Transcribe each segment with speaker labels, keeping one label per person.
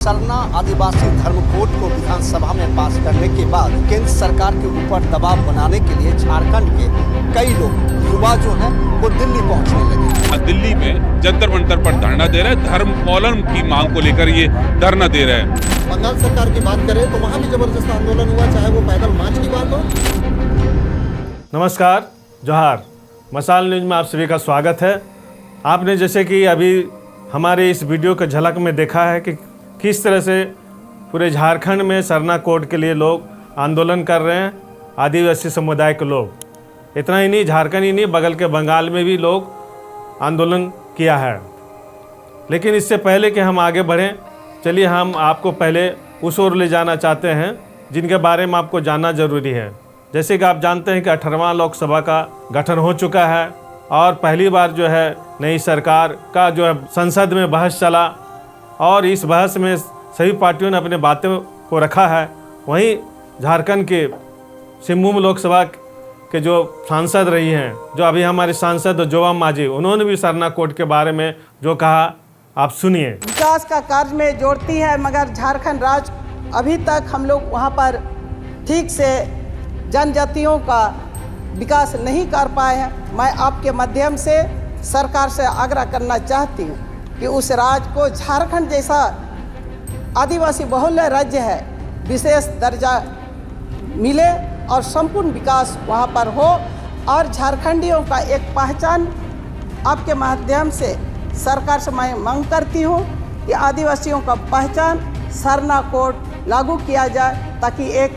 Speaker 1: सरना आदिवासी धर्म कोड को विधानसभा में पास करने के बाद केंद्र सरकार के ऊपर दबाव बनाने के लिए झारखंड के कई लोग युवा जो हैं वो दिल्ली पहुंचने लगे।
Speaker 2: दिल्ली में जंतर मंतर पर धरना दे रहे हैं, धर्म कॉलम की मांग को लेकर ये धरना दे रहे हैं।
Speaker 3: बंगाल सरकार की बात करें तो वहाँ भी जबरदस्त आंदोलन हुआ, चाहे वो पैदल मार्च की बात हो।
Speaker 4: नमस्कार, जोहार। मसाल न्यूज में आप सभी का स्वागत है। आपने जैसे कि अभी हमारे इस वीडियो के झलक में देखा है कि किस तरह से पूरे झारखंड में सरना कोड के लिए लोग आंदोलन कर रहे हैं, आदिवासी समुदाय के लोग। इतना ही नहीं, झारखंड ही नहीं, बगल के बंगाल में भी लोग आंदोलन किया है। लेकिन इससे पहले कि हम आगे बढ़ें, चलिए हम आपको पहले उस ओर ले जाना चाहते हैं जिनके बारे में आपको जानना ज़रूरी है। जैसे कि आप जानते हैं कि 18वां लोकसभा का गठन हो चुका है और पहली बार जो है नई सरकार का जो है संसद में बहस चला और इस बहस में सभी पार्टियों ने अपने बातों को रखा है। वहीं झारखंड के सिंहभूम लोकसभा के जो सांसद रही हैं, जो अभी हमारे सांसद जोवा मांझी, उन्होंने भी सरना कोड के बारे में जो कहा आप सुनिए।
Speaker 5: विकास का कार्य में जोड़ती है, मगर झारखंड राज्य अभी तक हम लोग वहाँ पर ठीक से जनजातियों का विकास नहीं कर पाए हैं। मैं आपके माध्यम से सरकार से आग्रह करना चाहती हूँ कि उस राज्य को झारखंड जैसा आदिवासी बहुल राज्य है विशेष दर्जा मिले और संपूर्ण विकास वहाँ पर हो। और झारखंडियों का एक पहचान आपके माध्यम से सरकार से मैं मांग करती हूँ कि आदिवासियों का पहचान सरना कोड लागू किया जाए ताकि एक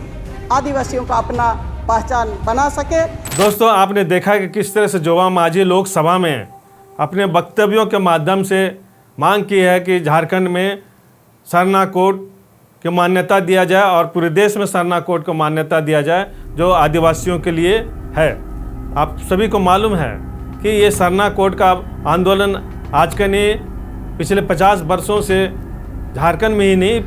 Speaker 5: आदिवासियों का अपना पहचान बना सके।
Speaker 4: दोस्तों, आपने देखा कि किस तरह से जोवा मांझी लोकसभा में अपने वक्तव्यों के माध्यम से मांग की है कि झारखंड में सरना कोड की मान्यता दिया जाए और पूरे देश में सरना कोड को मान्यता दिया जाए जो आदिवासियों के लिए है। आप सभी को मालूम है कि ये सरना कोड का आंदोलन आज का नहीं, पिछले 50 वर्षों से झारखंड में ही नहीं,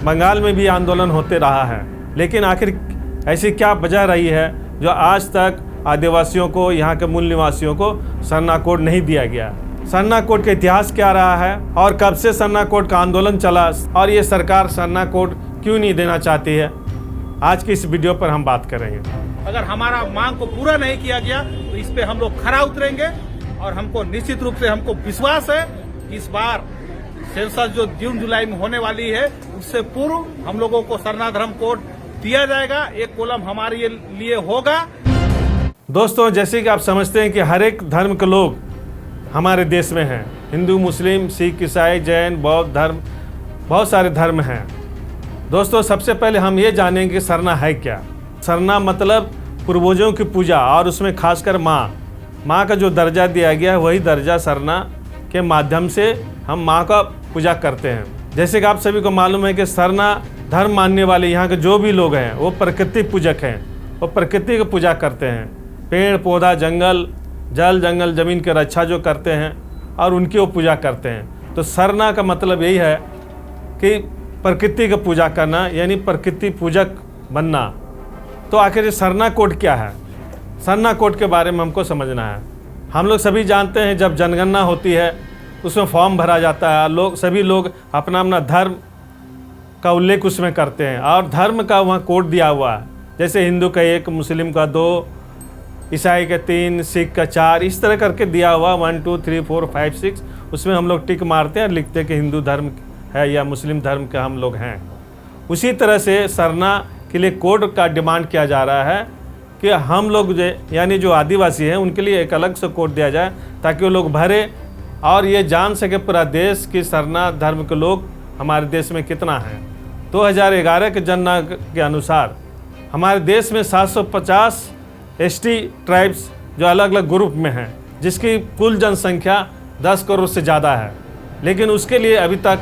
Speaker 4: बंगाल में भी आंदोलन होते रहा है। लेकिन आखिर ऐसी क्या वजह रही है जो आज तक आदिवासियों को, यहाँ के मूल निवासियों को सरना कोड नहीं दिया गया? सरना कोड का इतिहास क्या रहा है और कब से सरना कोड का आंदोलन चला और ये सरकार सरना कोड क्यों नहीं देना चाहती है, आज की इस वीडियो पर हम बात करेंगे।
Speaker 6: अगर हमारा मांग को पूरा नहीं किया गया तो इस पे हम लोग खरा उतरेंगे और हमको निश्चित रूप से हमको विश्वास है कि इस बार सेंसस जो जून जुलाई में होने वाली है उससे पूर्व हम लोगों को सरना धर्म कोड दिया जाएगा, एक कॉलम हमारे लिए होगा।
Speaker 4: दोस्तों, जैसे कि आप समझते हैं कि हर एक धर्म के लोग हमारे देश में हैं, हिंदू, मुस्लिम, सिख, ईसाई, जैन, बौद्ध धर्म, बहुत सारे धर्म हैं। दोस्तों, सबसे पहले हम ये जानेंगे सरना है क्या। सरना मतलब पूर्वजों की पूजा और उसमें खासकर माँ का जो दर्जा दिया गया है वही दर्जा सरना के माध्यम से हम माँ का पूजा करते हैं। जैसे कि आप सभी को मालूम है कि सरना धर्म मानने वाले यहाँ के जो भी लोग हैं वो प्रकृति पूजक हैं, वो प्रकृति की पूजा करते हैं। पेड़ पौधा, जंगल, जल जंगल ज़मीन की रक्षा जो करते हैं और उनकी वो पूजा करते हैं। तो सरना का मतलब यही है कि प्रकृति की पूजा करना, यानी प्रकृति पूजक बनना। तो आखिर सरना कोड क्या है? सरना कोड के बारे में हमको समझना है। हम लोग सभी जानते हैं जब जनगणना होती है उसमें फॉर्म भरा जाता है, सभी लोग अपना अपना धर्म का उल्लेख उसमें करते हैं और धर्म का वहाँ कोड दिया हुआ है। जैसे हिंदू का 1, मुस्लिम का 2, ईसाई का 3, सिख का 4, इस तरह करके दिया हुआ 1 2 3 4 5 6। उसमें हम लोग टिक मारते हैं और लिखते हैं कि हिंदू धर्म है या मुस्लिम धर्म के हम लोग हैं। उसी तरह से सरना के लिए कोड का डिमांड किया जा रहा है कि हम लोग यानी जो आदिवासी हैं उनके लिए एक अलग से कोड दिया जाए ताकि वो लोग भरे और ये जान सके पूरा देश कि सरना धर्म के लोग हमारे देश में कितना हैं। 2011 के जनगणना के अनुसार हमारे देश में 750 एसटी ट्राइब्स जो अलग अलग ग्रुप में हैं, जिसकी कुल जनसंख्या 10 करोड़ से ज़्यादा है। लेकिन उसके लिए अभी तक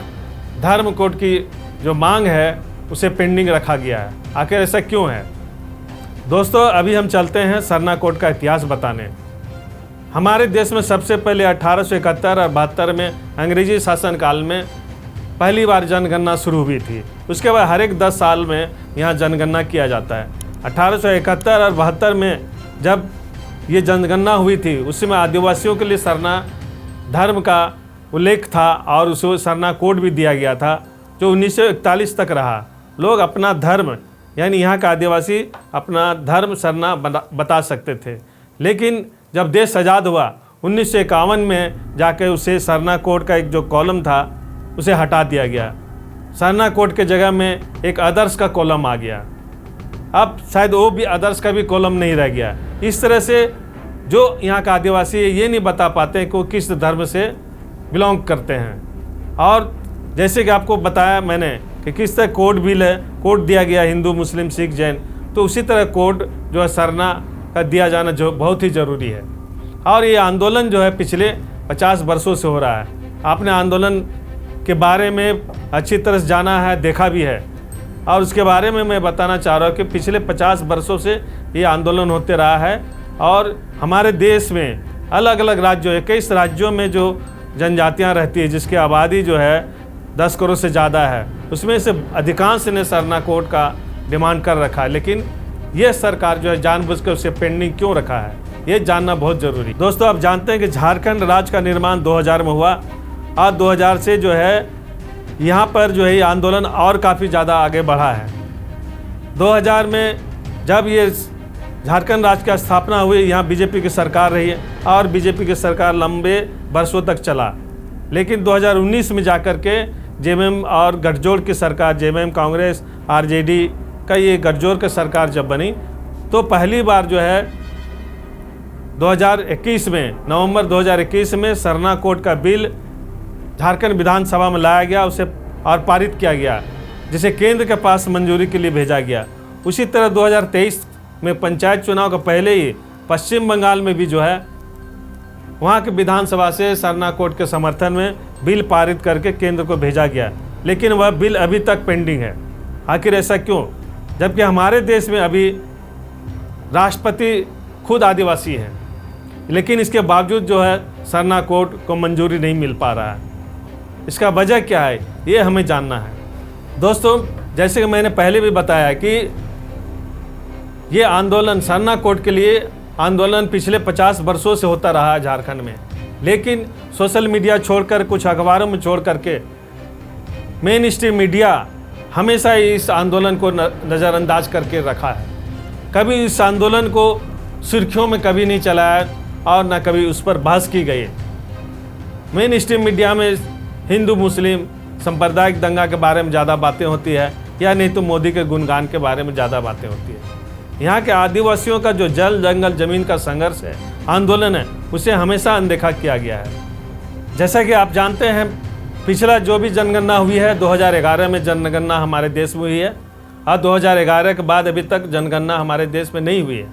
Speaker 4: धर्म कोड की जो मांग है उसे पेंडिंग रखा गया है। आखिर ऐसा क्यों है? दोस्तों, अभी हम चलते हैं सरना कोड का इतिहास बताने। हमारे देश में सबसे पहले 1871 और 72 में अंग्रेजी शासनकाल में पहली बार जनगणना शुरू हुई थी। उसके बाद हर एक 10 साल में यहाँ जनगणना किया जाता है। 1871 और 72 में जब ये जनगणना हुई थी उसमें आदिवासियों के लिए सरना धर्म का उल्लेख था और उसे सरना कोड भी दिया गया था जो 1941 तक रहा। लोग अपना धर्म यानी यहाँ का आदिवासी अपना धर्म सरना बता सकते थे, लेकिन जब देश आज़ाद हुआ 1951 में जाकर उसे सरना कोड का एक जो कॉलम था उसे हटा दिया गया। सरना कोड के जगह में एक अदर्स का कॉलम आ गया। अब शायद वो भी अदर्स का भी कॉलम नहीं रह गया। इस तरह से जो यहाँ का आदिवासी ये नहीं बता पाते कि वो किस धर्म से बिलोंग करते हैं। और जैसे कि आपको बताया मैंने कि किस तरह कोड बिल है, कोड दिया गया हिंदू मुस्लिम सिख जैन, तो उसी तरह कोड जो है सरना का दिया जाना जो बहुत ही ज़रूरी है। और ये आंदोलन जो है पिछले 50 वर्षों से हो रहा है। आपने आंदोलन के बारे में अच्छी तरह से जाना है, देखा भी है, और उसके बारे में मैं बताना चाह रहा हूँ कि पिछले 50 वर्षों से ये आंदोलन होते रहा है। और हमारे देश में अलग अलग राज्यों 21 राज्यों में जो जनजातियाँ रहती है, जिसकी आबादी जो है 10 करोड़ से ज़्यादा है, उसमें से अधिकांश ने सरना कोड का डिमांड कर रखा है। लेकिन ये सरकार जो है जानबूझकर उसे पेंडिंग क्यों रखा है, ये जानना बहुत ज़रूरी। दोस्तों, आप जानते हैं कि झारखंड राज्य का निर्माण 2000 में हुआ और 2000 से जो है यहाँ पर जो है ये आंदोलन और काफ़ी ज़्यादा आगे बढ़ा है। 2000 में जब ये झारखंड राज्य की स्थापना हुई, यहाँ बीजेपी की सरकार रही है और बीजेपी की सरकार लंबे वर्षों तक चला। लेकिन 2019 में जाकर के जेएमएम और गठजोड़ की सरकार, जेएमएम कांग्रेस आरजेडी का ये गठजोड़ की सरकार जब बनी, तो पहली बार जो है 2021 में नवंबर 2021 में सरना कोड का बिल झारखंड विधानसभा में लाया गया, उसे और पारित किया गया, जिसे केंद्र के पास मंजूरी के लिए भेजा गया। उसी तरह 2023 में पंचायत चुनाव के पहले ही पश्चिम बंगाल में भी जो है वहाँ के विधानसभा से सरना कोड के समर्थन में बिल पारित करके केंद्र को भेजा गया, लेकिन वह बिल अभी तक पेंडिंग है। आखिर ऐसा क्यों, जबकि हमारे देश में अभी राष्ट्रपति खुद आदिवासी हैं, लेकिन इसके बावजूद जो है सरना कोड को मंजूरी नहीं मिल पा रहा है। इसका वजह क्या है, ये हमें जानना है। दोस्तों, जैसे कि मैंने पहले भी बताया कि ये आंदोलन सरना कोड के लिए आंदोलन पिछले 50 वर्षों से होता रहा है झारखंड में, लेकिन सोशल मीडिया छोड़कर, कुछ अखबारों में छोड़ करके मेन स्ट्रीम मीडिया हमेशा इस आंदोलन को नज़रअंदाज करके रखा है। कभी इस आंदोलन को सुर्खियों में कभी नहीं चलाया और न कभी उस पर बहस की गई। मेन स्ट्रीम मीडिया में हिंदू मुस्लिम सांप्रदायिक दंगा के बारे में ज़्यादा बातें होती है, या नहीं तो मोदी के गुणगान के बारे में ज़्यादा बातें होती है। यहाँ के आदिवासियों का जो जल जंगल ज़मीन का संघर्ष है, आंदोलन है, उसे हमेशा अनदेखा किया गया है। जैसा कि आप जानते हैं, पिछला जो भी जनगणना हुई है 2011 में जनगणना हमारे देश में हुई है, और 2011 के बाद अभी तक जनगणना हमारे देश में नहीं हुई है।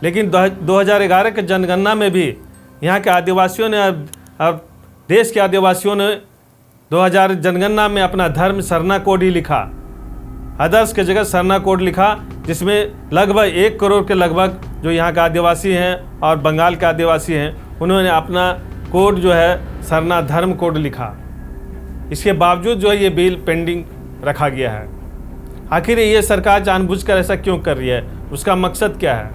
Speaker 4: लेकिन 2011 के जनगणना में भी यहाँ के आदिवासियों ने अब देश के आदिवासियों ने 2000 जनगणना में अपना धर्म सरना कोड ही लिखा, अदर्स के जगह सरना कोड लिखा, जिसमें लगभग 1 करोड़ के लगभग जो यहाँ के आदिवासी हैं और बंगाल के आदिवासी हैं, उन्होंने अपना कोड जो है सरना धर्म कोड लिखा। इसके बावजूद जो है ये बिल पेंडिंग रखा गया है। आखिर ये सरकार जानबूझकर ऐसा क्यों कर रही है, उसका मकसद क्या है?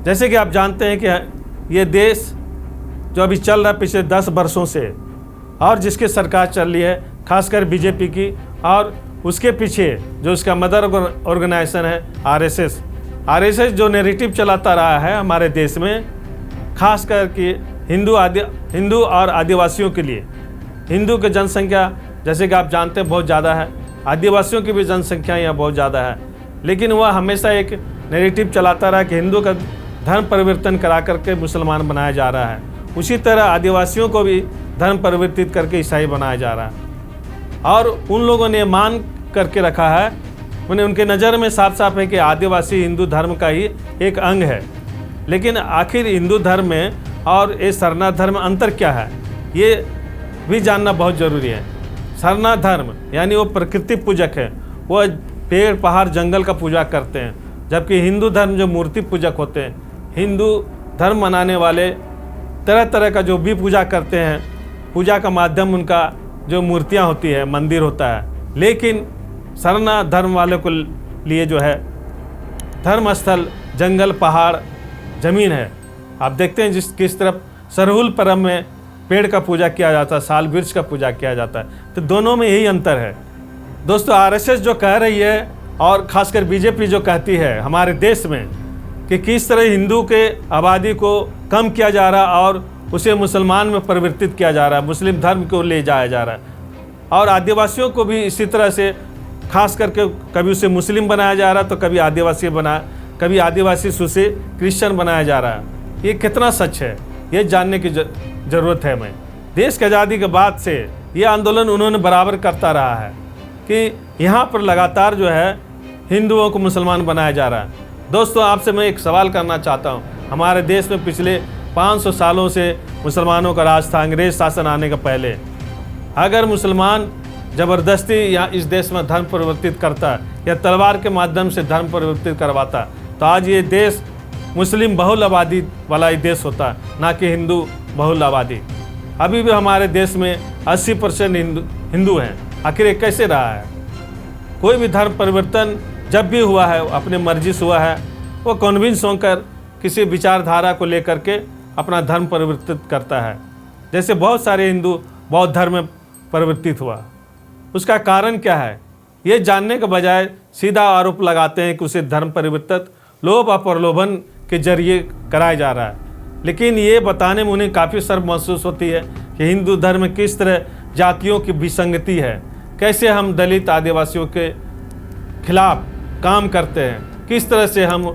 Speaker 4: जैसे कि आप जानते हैं कि ये देश जो अभी चल रहा है पिछले 10 वर्षों से, और जिसकी सरकार चल रही है खासकर बीजेपी की, और उसके पीछे जो उसका मदर ऑर्गेनाइजेशन है आरएसएस जो नैरेटिव चलाता रहा है हमारे देश में, खास करके हिंदू और आदिवासियों के लिए। हिंदू की जनसंख्या जैसे कि आप जानते हैं बहुत ज़्यादा है, आदिवासियों की भी जनसंख्या यहाँ बहुत ज़्यादा है, लेकिन वह हमेशा एक नैरेटिव चलाता रहा कि हिंदू का धर्म परिवर्तन करा करके मुसलमान बनाया जा रहा है। उसी तरह आदिवासियों को भी धर्म परिवर्तित करके ईसाई बनाया जा रहा है, और उन लोगों ने मान करके रखा है, उनके नज़र में साफ साफ है कि आदिवासी हिंदू धर्म का ही एक अंग है। लेकिन आखिर हिंदू धर्म में और ये सरना धर्म अंतर क्या है, ये भी जानना बहुत ज़रूरी है। सरना धर्म यानी वो प्रकृति पूजक है, वो पेड़ पहाड़ जंगल का पूजा करते हैं, जबकि हिंदू धर्म जो मूर्ति पूजक होते हैं, हिंदू धर्म मनाने वाले तरह तरह का जो भी पूजा करते हैं, पूजा का माध्यम उनका जो मूर्तियाँ होती है, मंदिर होता है। लेकिन सरना धर्म वाले को लिए जो है धर्मस्थल जंगल पहाड़ ज़मीन है। आप देखते हैं किस तरफ सरहुल पर्व में पेड़ का पूजा किया जाता है, साल वृक्ष का पूजा किया जाता है, तो दोनों में यही अंतर है दोस्तों आरएसएस जो कह रही है और खासकर बीजेपी जो कहती है हमारे देश में कि किस तरह हिंदू के आबादी को कम किया जा रहा और उसे मुसलमान में परिवर्तित किया जा रहा है, मुस्लिम धर्म को ले जाया जा रहा है, और आदिवासियों को भी इसी तरह से खास करके कभी उसे मुस्लिम बनाया जा रहा है तो कभी आदिवासी उसे क्रिश्चियन बनाया जा रहा है। ये कितना सच है ये जानने की ज़रूरत है। मैं देश की आज़ादी के बाद से ये आंदोलन उन्होंने बराबर करता रहा है कि यहाँ पर लगातार जो है हिंदुओं को मुसलमान बनाया जा रहा है। दोस्तों आपसे मैं एक सवाल करना चाहता हूँ, हमारे देश में पिछले 500 सालों से मुसलमानों का राज था, अंग्रेज शासन आने के पहले। अगर मुसलमान ज़बरदस्ती या इस देश में धर्म परिवर्तित करता या तलवार के माध्यम से धर्म परिवर्तित करवाता तो आज ये देश मुस्लिम बहुल आबादी वाला ही देश होता, ना कि हिंदू बहुल आबादी। अभी भी हमारे देश में 80% हिंदू हैं। आखिर ये कैसे रहा है? कोई भी धर्म परिवर्तन जब भी हुआ है अपने मर्जी से हुआ है, वो कन्विंस होकर किसी विचारधारा को लेकर के अपना धर्म परिवर्तित करता है। जैसे बहुत सारे हिंदू बौद्ध धर्म में परिवर्तित हुआ, उसका कारण क्या है ये जानने के बजाय सीधा आरोप लगाते हैं कि उसे धर्म परिवर्तित लोभ और प्रलोभन के जरिए कराया जा रहा है। लेकिन ये बताने में उन्हें काफ़ी शर्म महसूस होती है कि हिंदू धर्म में किस तरह जातियों की विसंगति है, कैसे हम दलित आदिवासियों के खिलाफ काम करते हैं, किस तरह से हम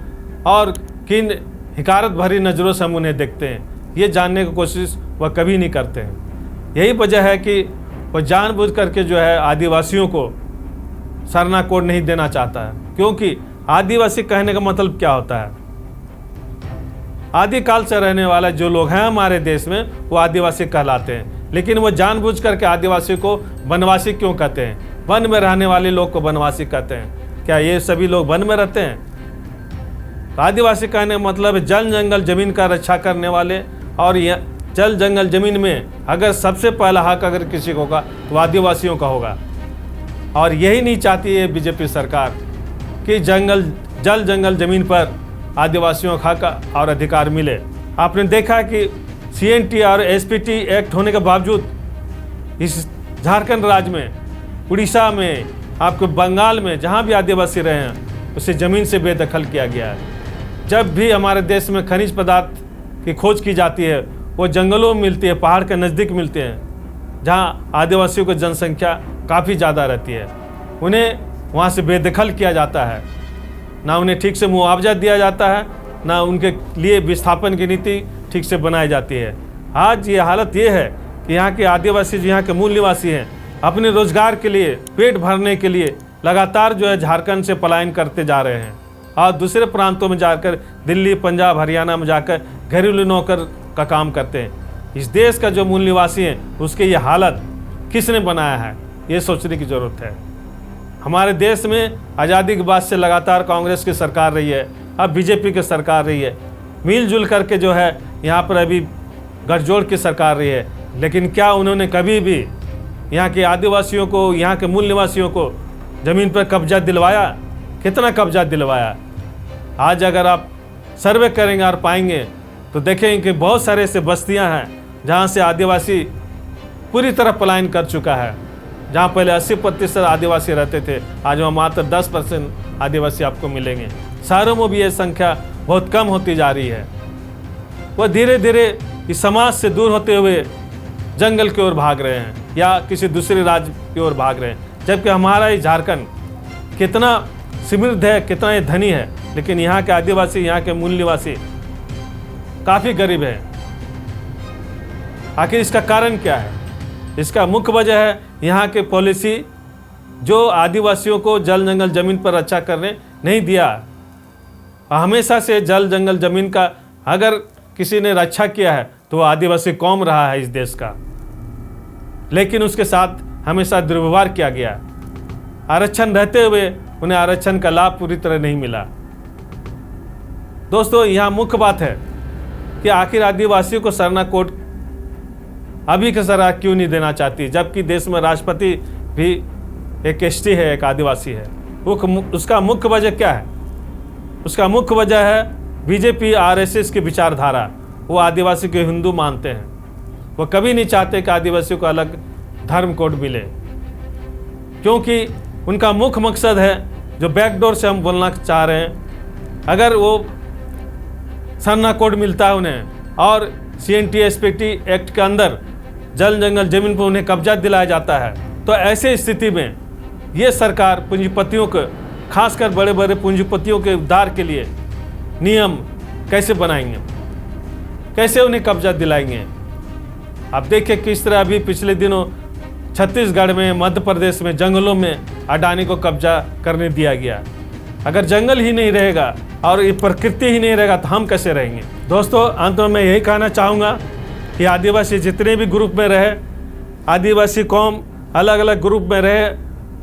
Speaker 4: और किन हिकारत भरी नज़रों से हम उन्हें देखते हैं। ये जानने की कोशिश वह कभी नहीं करते हैं। यही वजह है कि वह जानबूझ करके जो है आदिवासियों को सरना कोड नहीं देना चाहता है, क्योंकि आदिवासी कहने का मतलब क्या होता है? आदिकाल से रहने वाला जो लोग हैं हमारे देश में वो आदिवासी कहलाते हैं। लेकिन वो जानबूझ करके आदिवासी को वनवासी क्यों कहते हैं? वन में रहने वाले लोग को वनवासी कहते हैं। क्या ये सभी लोग वन में रहते हैं? तो आदिवासी कहने का मतलब है जल जंगल जमीन का रक्षा करने वाले, और यह जल जंगल जमीन में अगर सबसे पहला हक अगर किसी को होगा तो आदिवासियों का होगा। और यही नहीं चाहती है बीजेपी सरकार कि जल जंगल जमीन पर आदिवासियों का हक और अधिकार मिले। आपने देखा कि CNT और SPT एक्ट होने के बावजूद इस झारखंड राज्य में, उड़ीसा में, आपको बंगाल में जहाँ भी आदिवासी रहे हैं उसे ज़मीन से बेदखल किया गया है। जब भी हमारे देश में खनिज पदार्थ की खोज की जाती है वो जंगलों में मिलती है, पहाड़ के नज़दीक मिलते हैं, जहाँ आदिवासियों की जनसंख्या काफ़ी ज़्यादा रहती है। उन्हें वहाँ से बेदखल किया जाता है, ना उन्हें ठीक से मुआवजा दिया जाता है, ना उनके लिए विस्थापन की नीति ठीक से बनाई जाती है। आज ये हालत ये है कि यहाँ के आदिवासी जो यहाँ के मूल निवासी हैं अपने रोजगार के लिए, पेट भरने के लिए लगातार जो है झारखंड से पलायन करते जा रहे हैं और दूसरे प्रांतों में जाकर दिल्ली, पंजाब, हरियाणा में जाकर घरेलू नौकर का काम करते हैं। इस देश का जो मूल निवासी हैं उसके ये हालत किसने बनाया है ये सोचने की ज़रूरत है। हमारे देश में आज़ादी के बाद से लगातार कांग्रेस की सरकार रही है, अब बीजेपी की सरकार रही है, मिलजुल करके जो है यहाँ पर अभी गठजोड़ की सरकार रही है। लेकिन क्या उन्होंने कभी भी यहाँ के आदिवासियों को, यहाँ के मूल निवासियों को ज़मीन पर कब्जा दिलवाया? कितना कब्जा दिलवाया? आज अगर आप सर्वे करेंगे और पाएंगे तो देखेंगे कि बहुत सारे ऐसे बस्तियाँ हैं जहाँ से आदिवासी पूरी तरह पलायन कर चुका है। जहाँ पहले 80% आदिवासी रहते थे, आज वहाँ मात्र 10% आदिवासी आपको मिलेंगे। शहरों में भी ये संख्या बहुत कम होती जा रही है। वह धीरे धीरे इस समाज से दूर होते हुए जंगल की ओर भाग रहे हैं या किसी दूसरे राज्य की ओर भाग रहे हैं। जबकि हमारा ये झारखंड कितना समृद्ध है, कितना ये धनी है, लेकिन यहाँ के आदिवासी, यहाँ के मूल निवासी काफ़ी गरीब हैं। आखिर इसका कारण क्या है? इसका मुख्य वजह है यहाँ के पॉलिसी जो आदिवासियों को जल जंगल ज़मीन पर रक्षा करने नहीं दिया। हमेशा से जल जंगल ज़मीन का अगर किसी ने रक्षा किया है तो वो आदिवासी कौम रहा है इस देश का, लेकिन उसके साथ हमेशा दुर्व्यवहार किया गया। आरक्षण रहते हुए उन्हें आरक्षण का लाभ पूरी तरह नहीं मिला। दोस्तों यहाँ मुख्य बात है कि आखिर आदिवासियों को सरना कोड अभी की सरकार क्यों नहीं देना चाहती, जबकि देश में राष्ट्रपति भी एक ST है, एक आदिवासी है। उसका मुख्य वजह क्या है? उसका मुख्य वजह है बीजेपी RSS की विचारधारा। वो आदिवासी को हिंदू मानते हैं, वो कभी नहीं चाहते कि आदिवासियों को अलग धर्म कोड मिले, क्योंकि उनका मुख्य मकसद है जो बैकडोर से हम बोलना चाह रहे हैं। अगर वो सरना कोड मिलता है उन्हें और CNT SPT एक्ट के अंदर जल जंगल जमीन पर उन्हें कब्जा दिलाया जाता है, तो ऐसे स्थिति में ये सरकार पूंजीपतियों को, खासकर बड़े बड़े पूंजीपतियों के उद्धार के लिए नियम कैसे बनाएंगे, कैसे उन्हें कब्जा दिलाएंगे। आप देखिए किस तरह अभी पिछले दिनों छत्तीसगढ़ में, मध्य प्रदेश में जंगलों में अडानी को कब्जा करने दिया गया। अगर जंगल ही नहीं रहेगा और ये प्रकृति ही नहीं रहेगा तो हम कैसे रहेंगे। दोस्तों, अंत में मैं यही कहना चाहूँगा कि आदिवासी जितने भी ग्रुप में रहे, आदिवासी कौम अलग अलग ग्रुप में रहे,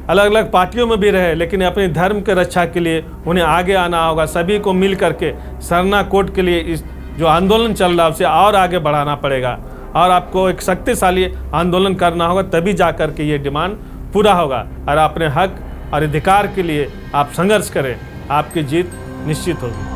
Speaker 4: अलग अलग पार्टियों में भी रहे, लेकिन अपने धर्म के रक्षा के लिए उन्हें आगे आना होगा। सभी को मिल करके सरना कोड के लिए इस जो आंदोलन चल रहा है उसे और आगे बढ़ाना पड़ेगा और आपको एक शक्तिशाली आंदोलन करना होगा, तभी जा कर के ये डिमांड पूरा होगा और अपने हक और अधिकार के लिए आप संघर्ष करें, आपकी जीत निश्चित होगी।